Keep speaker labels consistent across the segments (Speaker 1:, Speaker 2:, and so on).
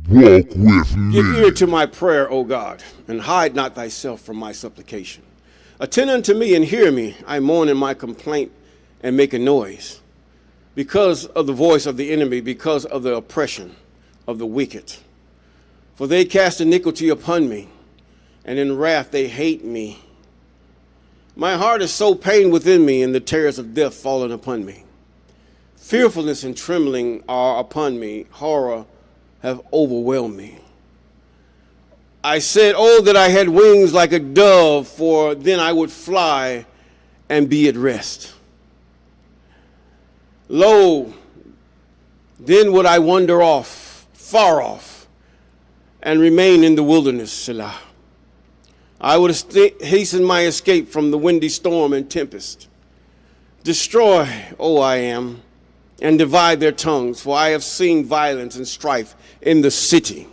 Speaker 1: Walk with me.
Speaker 2: Give ear to my prayer, O God, and hide not thyself from my supplication. Attend unto me and hear me. I mourn in my complaint and make a noise because of the voice of the enemy, because of the oppression of the wicked. For they cast iniquity upon me, and in wrath they hate me. My heart is so pained within me, and the terrors of death fallen upon me. Fearfulness and trembling are upon me. Horror have overwhelmed me. I said, oh, that I had wings like a dove, for then I would fly and be at rest. Lo, then would I wander off, far off, and remain in the wilderness, Selah. I would hasten my escape from the windy storm and tempest. Destroy, O I am, and divide their tongues, for I have seen violence and strife in the city.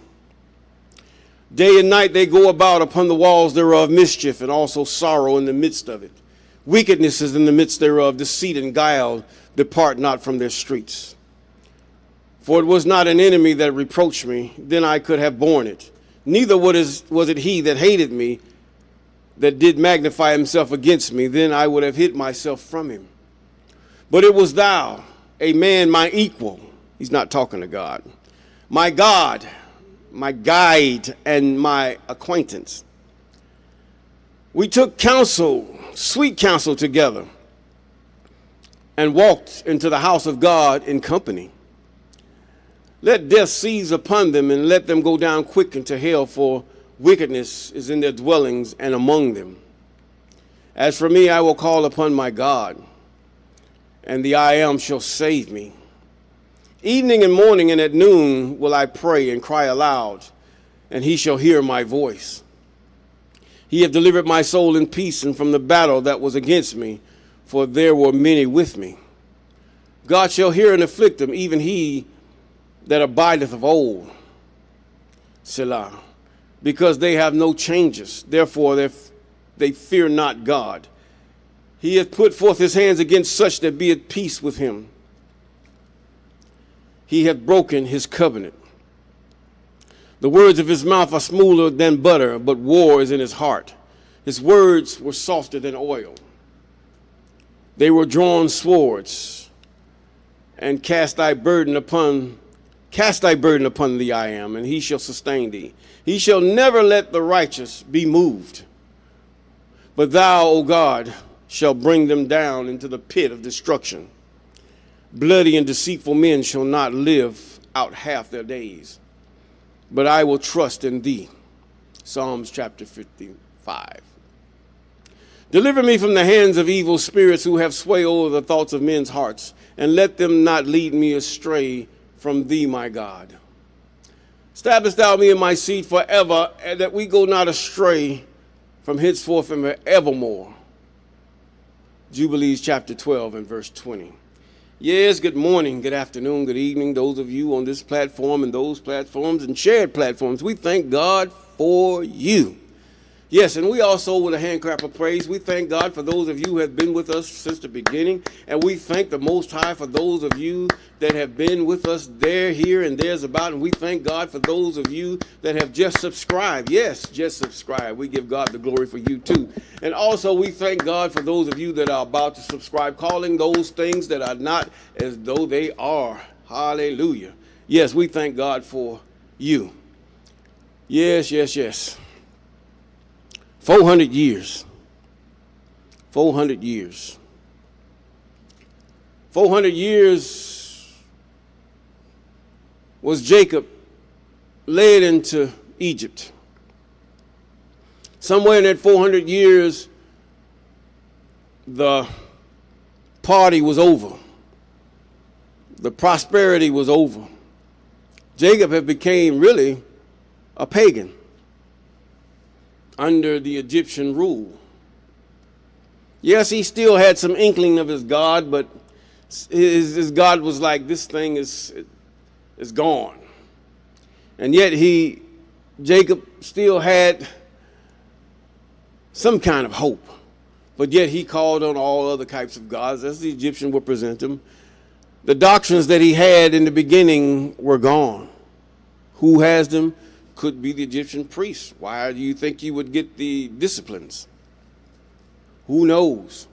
Speaker 2: Day and night they go about upon the walls thereof, mischief and also sorrow in the midst of it. Wickedness is in the midst thereof, deceit and guile depart not from their streets. For it was not an enemy that reproached me, then I could have borne it. Neither was it he that hated me, that did magnify himself against me, then I would have hid myself from him. But it was thou, a man, my equal. He's not talking to God. My God, my guide, and my acquaintance. We took counsel, sweet counsel together, and walked into the house of God in company. Let death seize upon them, and let them go down quick into hell, for wickedness is in their dwellings and among them. As for me, I will call upon my God, and the I Am shall save me. Evening and morning and at noon will I pray and cry aloud, and he shall hear my voice. He hath delivered my soul in peace, and from the battle that was against me, for there were many with me. God shall hear and afflict them, even he that abideth of old. Selah. Because they have no changes, therefore they fear not God. He hath put forth his hands against such that be at peace with him. He hath broken his covenant. The words of his mouth are smoother than butter, but war is in his heart. His words were softer than oil. They were drawn swords, and cast thy burden upon the I Am, and he shall sustain thee. He shall never let the righteous be moved. But thou, O God, shall bring them down into the pit of destruction. Bloody and deceitful men shall not live out half their days, but I will trust in thee. Psalms chapter 55. Deliver me from the hands of evil spirits who have sway over the thoughts of men's hearts, and let them not lead me astray from thee, my God. Establish thou me in my seed forever, and that we go not astray from henceforth and forevermore. Jubilees chapter 12 and verse 20. Yes, good morning, good afternoon, good evening, those of you on this platform and those platforms and shared platforms. We thank God for you. Yes, and we also, with a hand clap of praise, we thank God for those of you who have been with us since the beginning, and we thank the Most High for those of you that have been with us there, here, and there's about, and we thank God for those of you that have just subscribed. Yes, just subscribe. We give God the glory for you too. And also we thank God for those of you that are about to subscribe, calling those things that are not as though they are. Hallelujah. Yes, we thank God for you. Yes, yes, yes. 400 years. 400 years. 400 years was Jacob led into Egypt. Somewhere in that 400 years, the party was over. The prosperity was over. Jacob had became really a pagan under the Egyptian rule. Yes, he still had some inkling of his God, but his God was like, this thing is gone. And yet Jacob still had some kind of hope, but yet he called on all other types of gods as the Egyptian would present them. The doctrines that he had in the beginning were gone. Who has them? Could be the Egyptian priests. Why do you think you would get the disciplines? Who knows?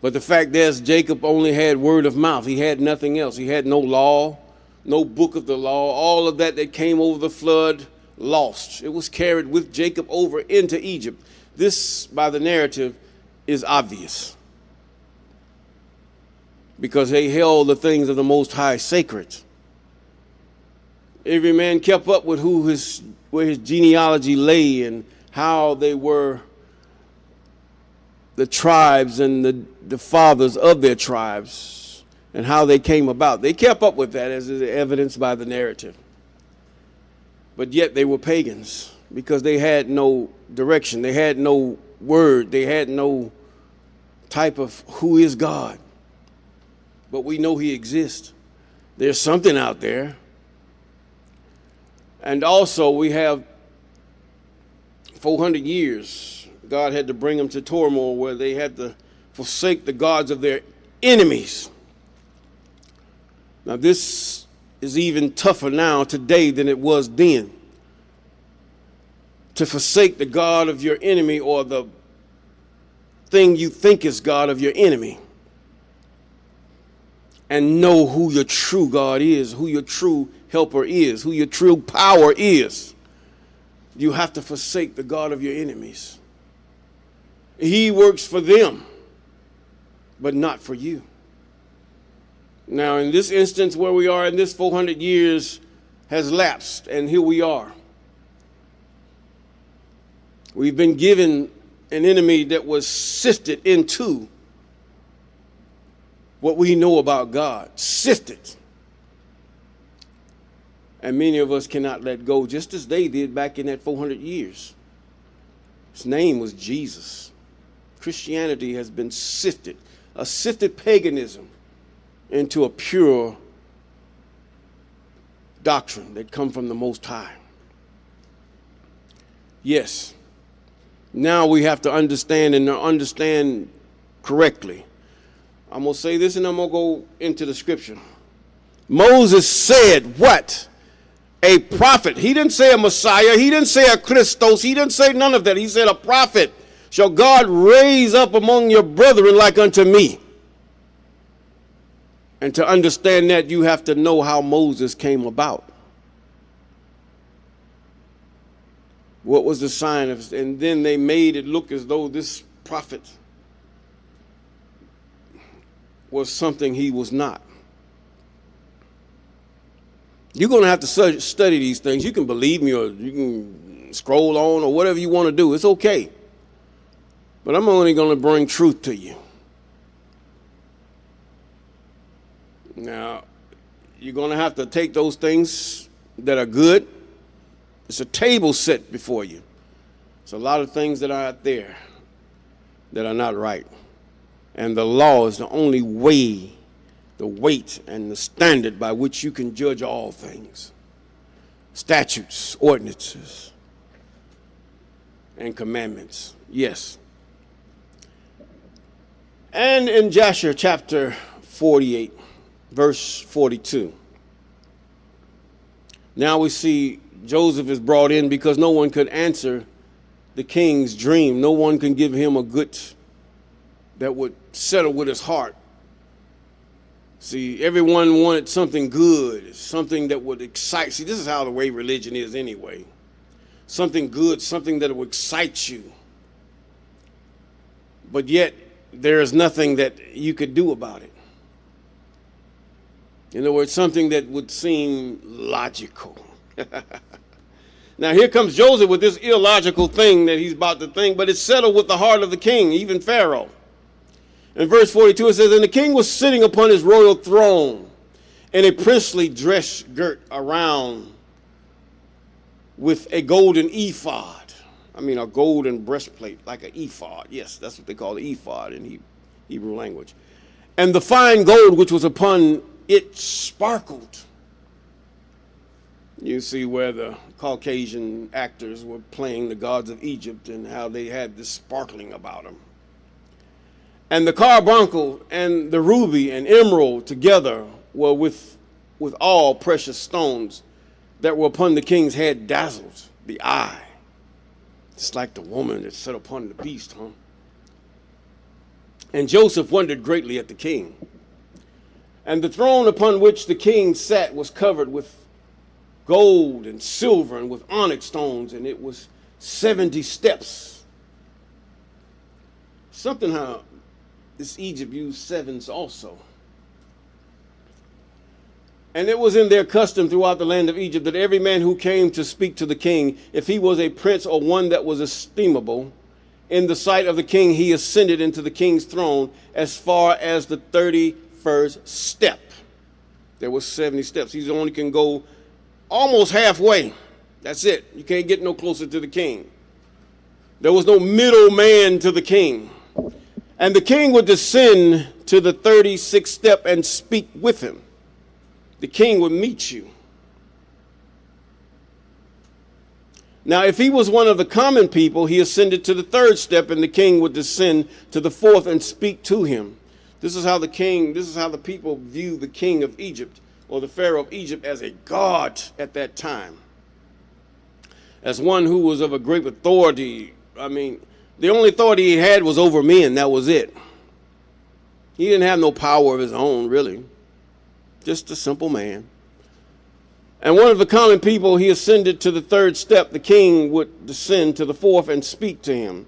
Speaker 2: But the fact is, Jacob only had word of mouth. He had nothing else. He had no law, no book of the law. All of that came over the flood, lost. It was carried with Jacob over into Egypt. This, by the narrative, is obvious, because they held the things of the Most High sacred. Every man kept up with where his genealogy lay and how they were the tribes and the fathers of their tribes and how they came about. They kept up with that, as is evidenced by the narrative. But yet they were pagans, because they had no direction. They had no word. They had no type of who is God. But we know he exists. There's something out there. And also we have 400 years. God had to bring them to turmoil where they had to forsake the gods of their enemies. Now this is even tougher now today than it was then. To forsake the God of your enemy, or the thing you think is God of your enemy, and know who your true God is, who your true helper is, who your true power is. You have to forsake the God of your enemies. He works for them, but not for you. Now, in this instance where we are in this 400 years has lapsed, and here we are. We've been given an enemy that was sifted into what we know about God. Sifted. And many of us cannot let go, just as they did back in that 400 years. His name was Jesus. Christianity has been sifted, a sifted paganism into a pure doctrine that come from the Most High. Yes. Now we have to understand, and understand correctly. I'm going to say this and I'm going to go into the scripture. Moses said what? A prophet. He didn't say a Messiah. He didn't say a Christos. He didn't say none of that. He said a prophet shall God raise up among your brethren like unto me. And to understand that, you have to know how Moses came about. What was the sign of, and then they made it look as though this prophet was something he was not. You're going to have to study these things. You can believe me, or you can scroll on, or whatever you want to do. It's okay. But I'm only going to bring truth to you. Now, you're going to have to take those things that are good. It's a table set before you. It's a lot of things that are out there that are not right. And the law is the only way, the weight and the standard by which you can judge all things. Statutes, ordinances, and commandments. Yes. And in Jasher Chapter 48, verse 42. Now we see Joseph is brought in because no one could answer the king's dream. No one can give him a good that would settle with his heart. See, everyone wanted something good, something that would excite. See, this is how the way religion is anyway. Something good, something that would excite you. But yet, there is nothing that you could do about it. In other words, something that would seem logical. Now here comes Joseph with this illogical thing that he's about to think, but it's settled with the heart of the king, even Pharaoh. In verse 42 it says, and the king was sitting upon his royal throne, in a princely dress girt around with a golden ephod. A golden breastplate, like an ephod. Yes, that's what they call the ephod in Hebrew language. And the fine gold which was upon it sparkled. You see where the Caucasian actors were playing the gods of Egypt and how they had this sparkling about them. And the carbuncle and the ruby and emerald together were with all precious stones. that were upon the king's head dazzled the eye. It's like the woman that sat upon the beast, huh? And Joseph wondered greatly at the king. And the throne upon which the king sat was covered with gold and silver and with onyx stones, and it was 70 steps. Something how this Egypt used sevens also. And it was in their custom throughout the land of Egypt that every man who came to speak to the king, if he was a prince or one that was estimable in the sight of the king, he ascended into the king's throne as far as the 31st step. There was 70 steps. He only can go almost halfway. That's it. You can't get no closer to the king. There was no middle man to the king. And the king would descend to the 36th step and speak with him. The king would meet you. Now, if he was one of the common people, he ascended to the 3rd step, and the king would descend to the 4th and speak to him. This is how the people view the king of Egypt, or the Pharaoh of Egypt, as a god at that time. As one who was of a great authority. I mean, the only authority he had was over men. That was it. He didn't have no power of his own, really. Just a simple man. And one of the common people, he ascended to the 3rd step. The king would descend to the 4th and speak to him.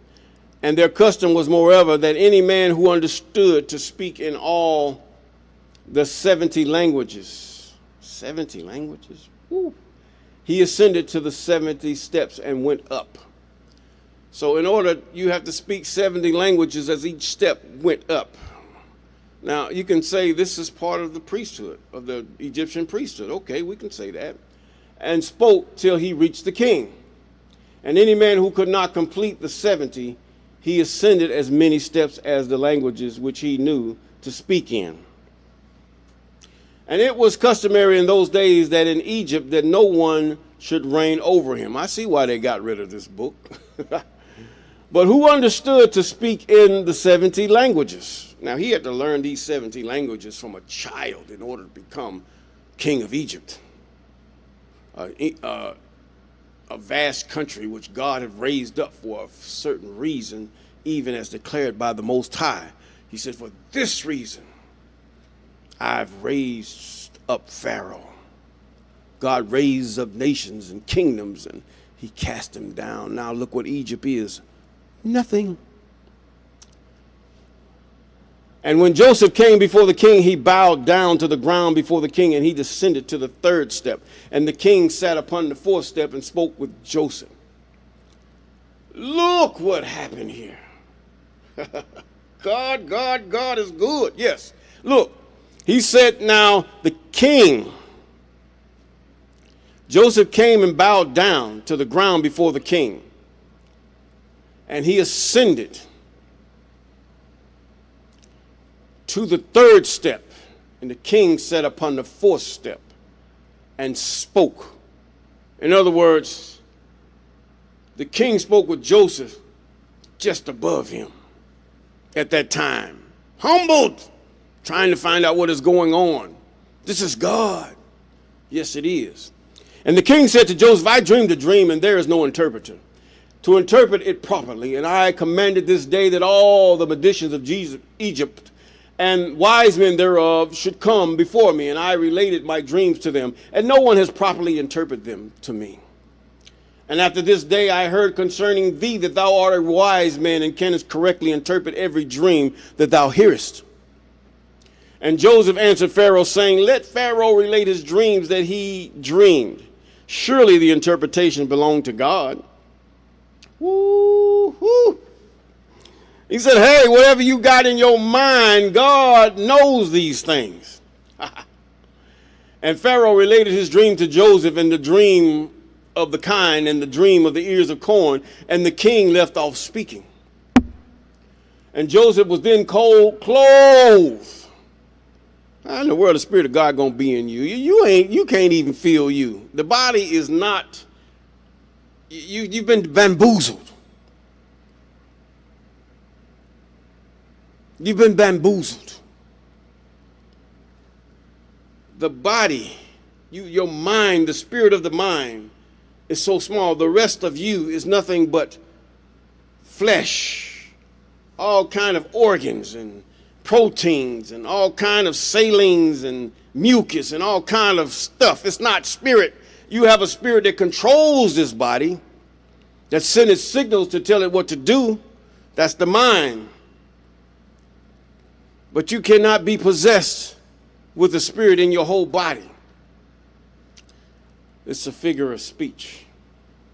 Speaker 2: And their custom was, moreover, that any man who understood to speak in all the 70 languages. 70 languages? Woo. He ascended to the 70 steps and went up. So in order, you have to speak 70 languages as each step went up. Now, you can say this is part of the priesthood, of the Egyptian priesthood. Okay, we can say that. And spoke till he reached the king. And any man who could not complete the 70, he ascended as many steps as the languages which he knew to speak in. And it was customary in those days that in Egypt that no one should reign over him. I see why they got rid of this book. But who understood to speak in the 70 languages? Now, he had to learn these 70 languages from a child in order to become king of Egypt. A vast country which God had raised up for a certain reason, even as declared by the Most High. He said, for this reason, I've raised up Pharaoh. God raised up nations and kingdoms, and he cast them down. Now look what Egypt is. Nothing. And when Joseph came before the king, he bowed down to the ground before the king, and he descended to the 3rd step. And the king sat upon the 4th step and spoke with Joseph. Look what happened here. God is good. Yes. Look, he said, now the king, Joseph came and bowed down to the ground before the king. And he ascended to the 3rd step, and the king sat upon the 4th step and spoke. In other words, the king spoke with Joseph just above him at that time, humbled, trying to find out what is going on. This is God. Yes, it is. And the king said to Joseph, I dreamed a dream, and there is no interpreter to interpret it properly. And I commanded this day that all the magicians of Egypt and wise men thereof should come before me. And I related my dreams to them, and no one has properly interpreted them to me. And after this day I heard concerning thee that thou art a wise man and canst correctly interpret every dream that thou hearest. And Joseph answered Pharaoh, saying, let Pharaoh relate his dreams that he dreamed. Surely the interpretation belonged to God. Woo-hoo. He said, hey, whatever you got in your mind, God knows these things. And Pharaoh related his dream to Joseph, and the dream of the kind and the dream of the ears of corn, and the king left off speaking. And Joseph was then clothed. How in the world the Spirit of God gonna be in you? You can't even feel you. The body is not. You've been bamboozled. You've been bamboozled. The body Your mind, the spirit of the mind, is so small. The rest of you is nothing but flesh, all kind of organs and proteins and all kind of salines and mucus and all kind of stuff. It's not spirit. You have a spirit that controls this body, that sends its signals to tell it what to do. That's the mind. But you cannot be possessed with the spirit in your whole body. It's a figure of speech.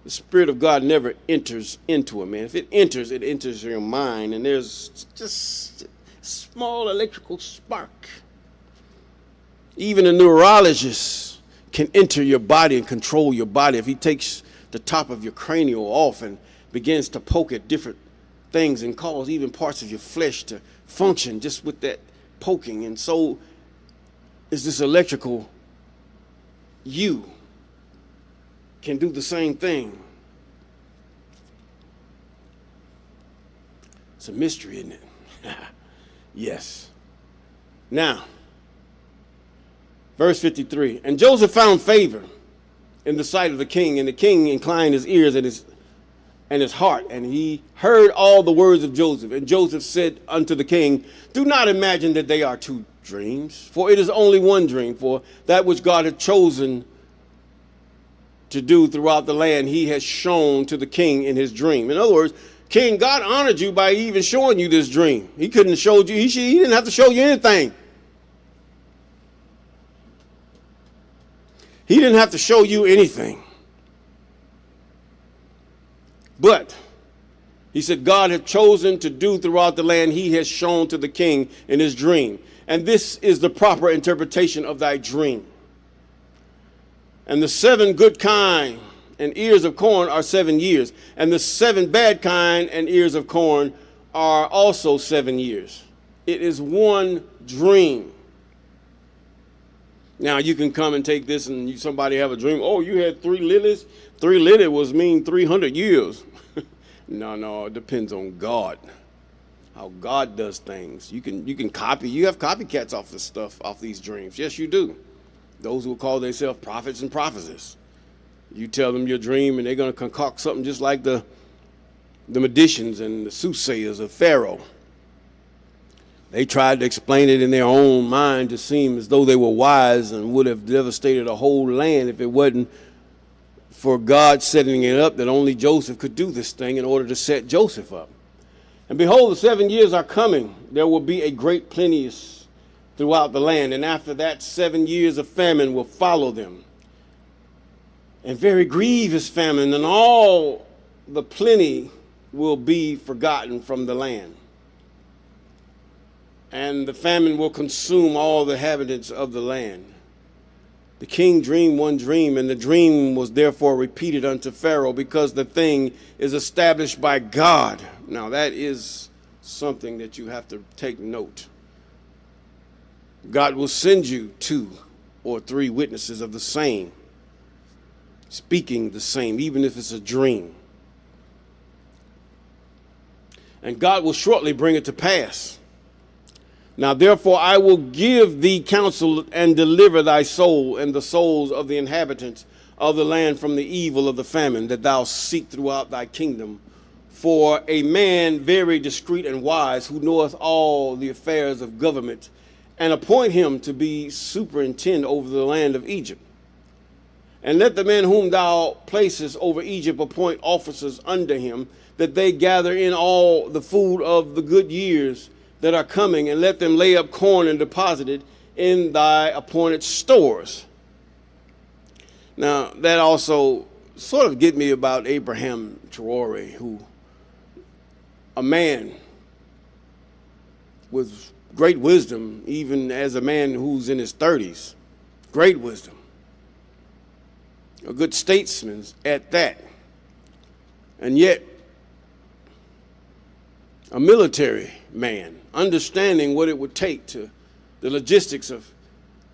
Speaker 2: The Spirit of God never enters into a man. If it enters your mind, and there's just a small electrical spark. Even a neurologist can enter your body and control your body. If he takes the top of your cranial off and begins to poke at different things and cause even parts of your flesh to function just with that poking. And so is this electrical. You can do the same thing. It's a mystery, isn't it? Yes. Now, verse 53. And Joseph found favor in the sight of the king, and the king inclined his ears and his heart, and he heard all the words of Joseph. And Joseph said unto the king, do not imagine that they are two dreams, for it is only one dream. For that which God had chosen to do throughout the land, he has shown to the king in his dream. In other words, King, God honored you by even showing you this dream. He couldn't have showed you, he didn't have to show you anything. He didn't have to show you anything. But he said, God had chosen to do throughout the land, he has shown to the king in his dream. And this is the proper interpretation of thy dream. And the 7 good kine and ears of corn are 7 years. And the 7 bad kine and ears of corn are also 7 years. It is one dream. Now you can come and take this and somebody have a dream. Oh, you had 3 lilies. 3 lilies was mean 300 years. No, it depends on God. How God does things. You can copy. You have copycats off this stuff, off these dreams. Yes, you do. Those who call themselves prophets and prophetesses. You tell them your dream, and they're going to concoct something just like the magicians and the soothsayers of Pharaoh. They tried to explain it in their own mind to seem as though they were wise and would have devastated a whole land if it wasn't for God setting it up that only Joseph could do this thing in order to set Joseph up. And behold, the 7 years are coming. There will be a great plenteous throughout the land, and after that 7 years of famine will follow them, and very grievous famine, and all the plenty will be forgotten from the land, and the famine will consume all the inhabitants of the land. The king dreamed one dream, and the dream was therefore repeated unto Pharaoh, because the thing is established by God. Now that is something that you have to take note. God will send you 2 or 3 witnesses of the same, speaking the same, even if it's a dream. And God will shortly bring it to pass. Now, therefore, I will give thee counsel and deliver thy soul and the souls of the inhabitants of the land from the evil of the famine that thou seek throughout thy kingdom. For a man very discreet and wise, who knoweth all the affairs of government, and appoint him to be superintendent over the land of Egypt. And let the men whom thou placest over Egypt appoint officers under him, that they gather in all the food of the good years that are coming, and let them lay up corn and deposit it in thy appointed stores. Now, that also sort of get me about Abraham Traore, who, a man with great wisdom, even as a man who's in his 30s, great wisdom, a good statesman at that, and yet a military man, understanding what it would take to the logistics of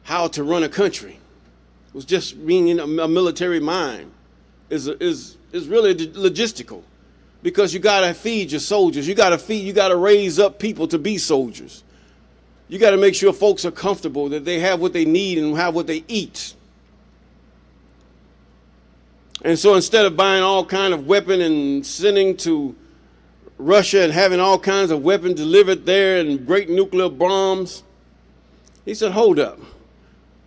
Speaker 2: how to run a country. Was just being in a military mind is really logistical, because you got to feed your soldiers. You got to raise up people to be soldiers. You got to make sure folks are comfortable, that they have what they need and have what they eat. And so instead of buying all kind of weapon and sending to Russia and having all kinds of weapons delivered there and great nuclear bombs, he said, hold up.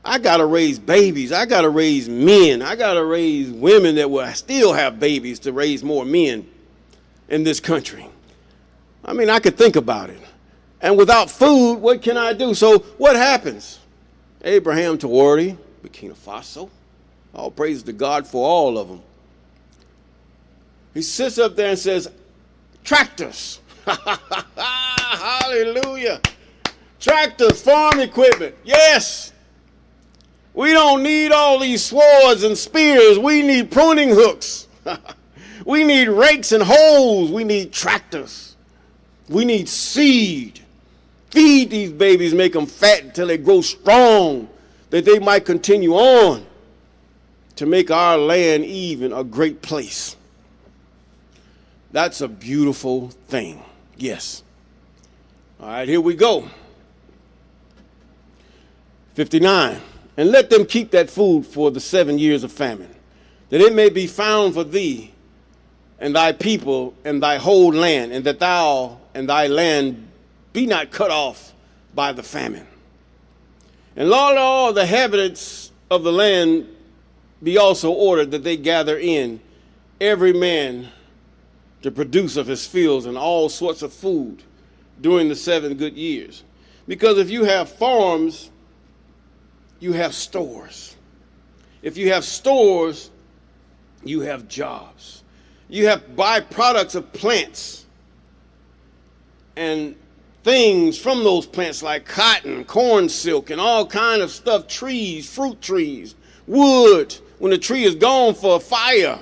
Speaker 2: I got to raise babies. I got to raise men. I got to raise women that will still have babies to raise more men in this country. I mean, I could think about it. And without food, what can I do? So what happens? Abraham Tawardi, Burkina Faso. All praise to God for all of them. He sits up there and says, tractors. Hallelujah. Tractors, farm equipment. Yes. We don't need all these swords and spears. We need pruning hooks. We need rakes and hoes. We need tractors. We need seed. Feed these babies, make them fat until they grow strong, that they might continue on to make our land even a great place. That's a beautiful thing. Yes. All right, here we go. 59. And let them keep that food for the 7 years of famine, that it may be found for thee and thy people and thy whole land, and that thou and thy land be not cut off by the famine. And Lord, all the inhabitants of the land be also ordered that they gather in every man to produce of his fields and all sorts of food during the 7 good years. Because if you have farms, you have stores. If you have stores, you have jobs. You have byproducts of plants and things from those plants like cotton, corn silk, and all kind of stuff, trees, fruit trees, wood, when the tree is gone for a fire.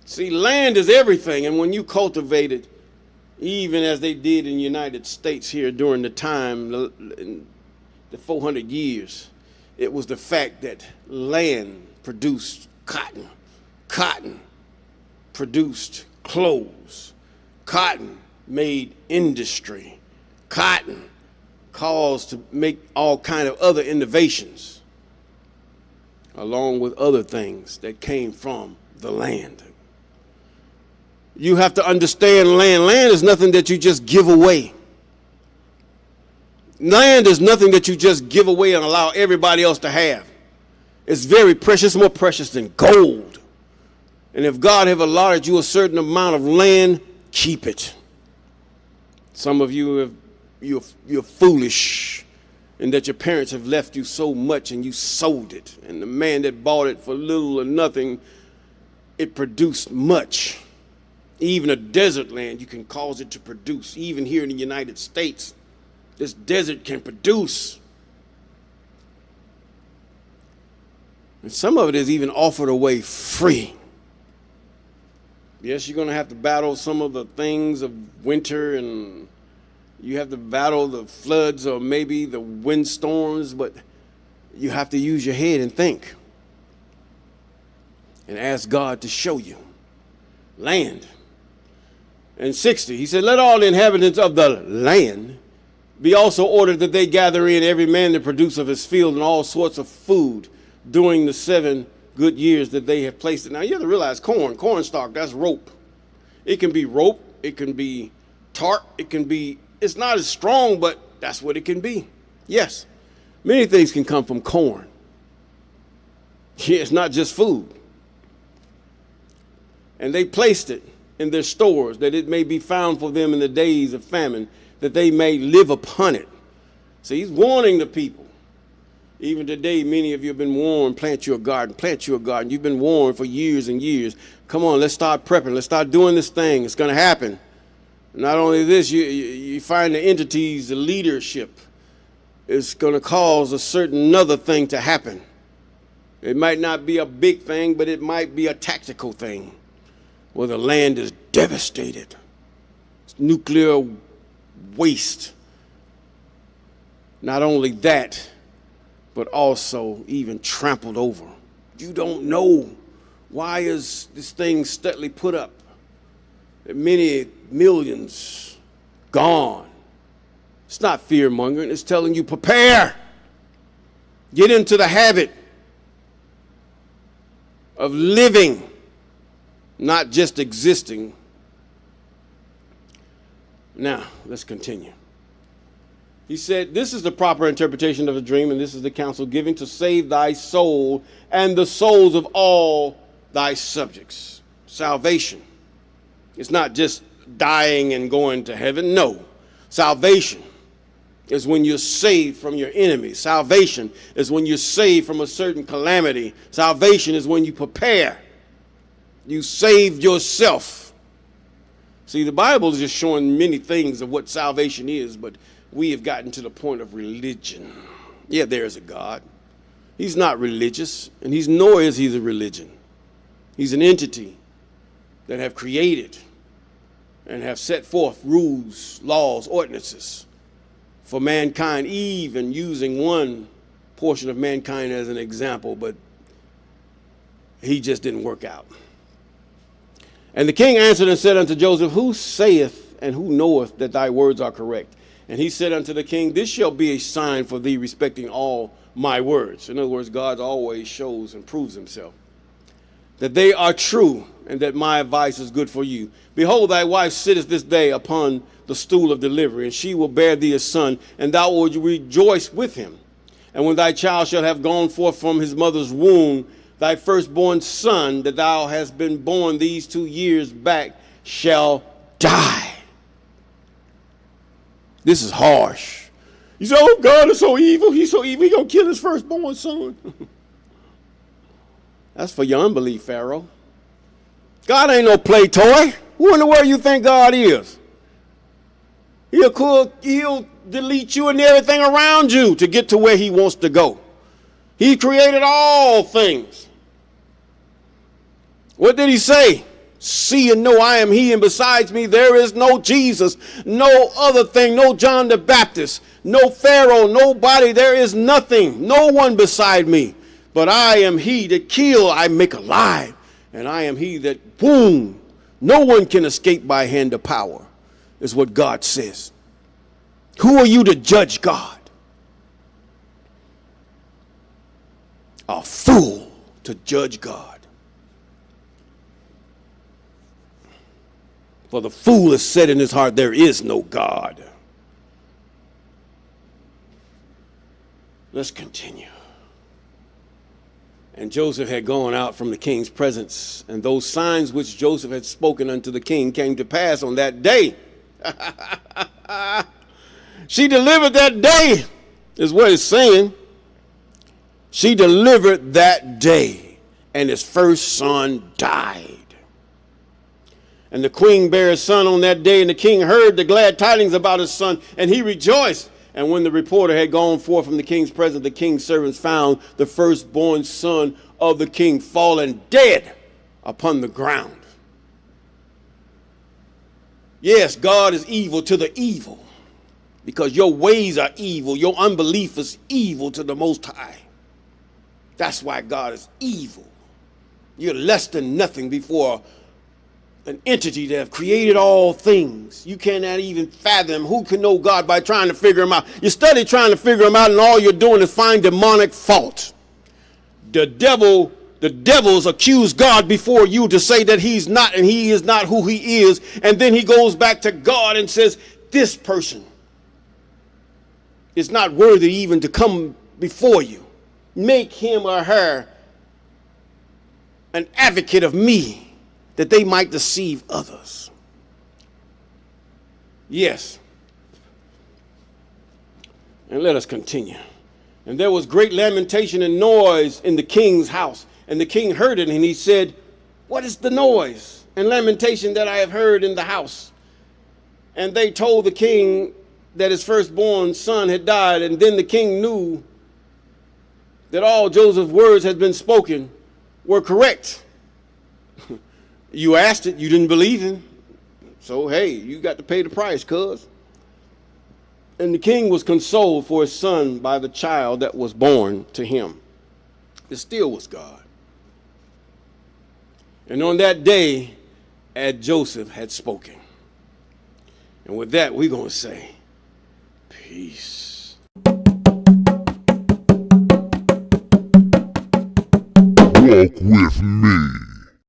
Speaker 2: See, land is everything, and when you cultivate it, even as they did in the United States here during the time, the 400 years, it was the fact that land produced cotton. Cotton produced clothes. Cotton made industry. Cotton caused to make all kind of other innovations, along with other things that came from the land. You have to understand land. Land is nothing that you just give away. Land is nothing that you just give away and allow everybody else to have. It's very precious, more precious than gold. And if God have allotted you a certain amount of land, keep it. Some of you, you're foolish in that your parents have left you so much and you sold it. And the man that bought it for little or nothing, it produced much. Even a desert land, you can cause it to produce. Even here in the United States, this desert can produce. And some of it is even offered away free. Yes, you're going to have to battle some of the things of winter, and you have to battle the floods or maybe the windstorms, but you have to use your head and think and ask God to show you land. And 60, he said, let all the inhabitants of the land be also ordered that they gather in every man the produce of his field and all sorts of food during the 7 good years that they have placed it. Now you have to realize corn stalk, that's rope. It can be rope, it can be tarp, it's not as strong, but that's what it can be. Yes, many things can come from corn. Yeah, it's not just food. And they placed it in their stores that it may be found for them in the days of famine, that they may live upon it. So he's warning the people. Even today, many of you have been warned, plant you a garden. You've been warned for years and years. Come on, let's start prepping. Let's start doing this thing. It's going to happen. Not only this, you find the entities, the leadership is going to cause a certain another thing to happen. It might not be a big thing, but it might be a tactical thing where the land is devastated. It's nuclear waste. Not only that, but also even trampled over. You don't know why is this thing steadily put up. Many millions gone. It's not fear-mongering. It's telling you prepare. Get into the habit of living not just existing. Now, let's continue. He said, this is the proper interpretation of a dream, and this is the counsel given to save thy soul and the souls of all thy subjects. Salvation. It's not just dying and going to heaven. No. Salvation is when you're saved from your enemies. Salvation is when you're saved from a certain calamity. Salvation is when you prepare. You saved yourself. See, the Bible is just showing many things of what salvation is, but we have gotten to the point of religion. Yeah, there is a God. He's not religious, and nor is he a religion. He's an entity that have created and have set forth rules, laws, ordinances for mankind, even using one portion of mankind as an example, but he just didn't work out. And the king answered and said unto Joseph, who saith and who knoweth that thy words are correct? And he said unto the king, this shall be a sign for thee respecting all my words. In other words, God always shows and proves himself, that they are true, and that my advice is good for you. Behold, thy wife sitteth this day upon the stool of delivery, and she will bear thee a son, and thou wilt rejoice with him. And when thy child shall have gone forth from his mother's womb, thy firstborn son that thou hast been born these 2 years back shall die. This is harsh. You say, oh, God is so evil. He's so evil. He's going to kill his firstborn son. That's for your unbelief, Pharaoh. God ain't no play toy. Who in the world you think God is? He'll delete you and everything around you to get to where he wants to go. He created all things. What did he say? See and know I am he, and besides me there is no Jesus, no other thing, no John the Baptist, no Pharaoh, nobody. There is nothing, no one beside me. But I am he that kill, I make alive. And I am he that wound. No one can escape by hand of power, is what God says. Who are you to judge God? A fool to judge God. For the fool has said in his heart, there is no God. Let's continue. And Joseph had gone out from the king's presence, and those signs which Joseph had spoken unto the king came to pass on that day. She delivered that day, is what it's saying. She delivered that day, and his first son died. And the queen bare a son on that day, and the king heard the glad tidings about his son, and he rejoiced. And when the reporter had gone forth from the king's presence, the king's servants found the firstborn son of the king fallen dead upon the ground. Yes, God is evil to the evil, because your ways are evil. Your unbelief is evil to the Most High. That's why God is evil. You're less than nothing before an entity that have created all things. You cannot even fathom who can know God by trying to figure him out. You study trying to figure him out, and all you're doing is find demonic fault. The devils accuse God before you to say that he's not, and he is not who he is. And then he goes back to God and says, this person is not worthy even to come before you. Make him or her an advocate of me, that they might deceive others. Yes. And let us continue. And there was great lamentation and noise in the king's house. And the king heard it, and he said, what is the noise and lamentation that I have heard in the house? And they told the king that his firstborn son had died. And then the king knew that all Joseph's words had been spoken were correct. You asked it, you didn't believe him. So, hey, you got to pay the price, cuz. And the king was consoled for his son by the child that was born to him. It still was God. And on that day, as Joseph had spoken. And with that, we're going to say, peace.
Speaker 1: Walk with me.